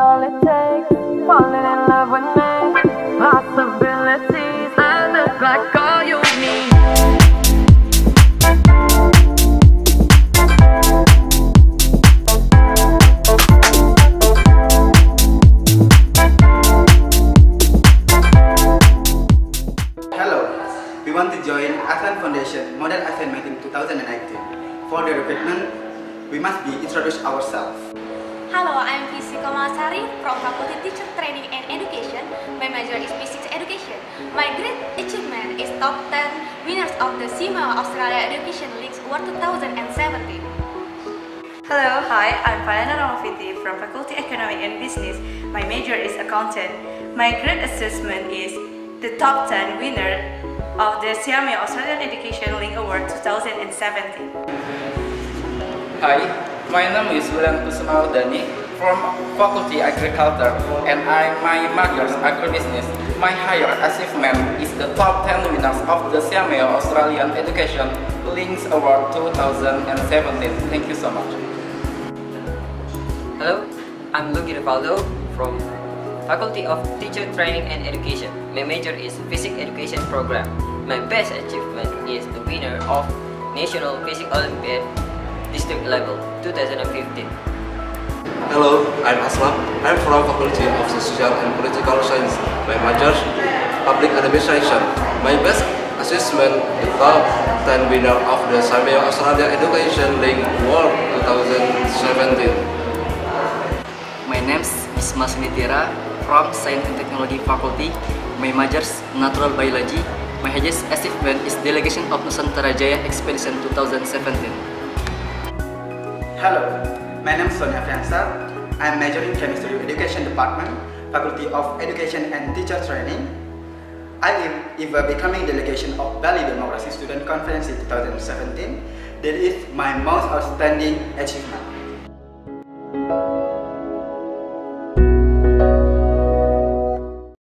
all it takes. Falling in love with me. Possibilities that look like all you need. Hello, we want to join ASEAN Foundation Model ASEAN Meeting 2019. For the recruitment, we must be introduce ourselves. Hello, I'm Visi Sari from Faculty Teacher Training and Education. My major is Physics Education. My great achievement is top 10 winners of the SIMA Australia Education Leagues Award 2017. Hello, hi, I'm Valenda from Faculty Economic and Business. My major is Accountant. My grade assessment is the top 10 winner of the SIMA Australian Education League Award 2017. Hi, my name is Wilyan Wardany from Faculty Agriculture and my major is Agribusiness. My higher achievement is the top 10 winners of the SIMA Australian Education League Award 2017. Thank you so much. Hello, I'm Lugy Rivaldo from Faculty of Teacher Training and Education. My major is Physics Education Program. My best achievement is the winner of National Physics Olympiad District Level 2015. Hello, I'm Aslam. I'm from Faculty of Social and Political Science. My major, Public Administration. My best achievement, the top 10 winner of the SIMA Australia Education League Award 2017. My name is Bisma Tira from Science and Technology Faculty. My major is Natural Biology. My highest achievement is delegation of NUSANTARA JAYA Expedition 2017. Hello, my name is Soni Afriansyah. I am majoring in Chemistry Education Department, Faculty of Education and Teacher Training. I am becoming delegation of BALI Democracy Student Conference in 2017. That is my most outstanding achievement.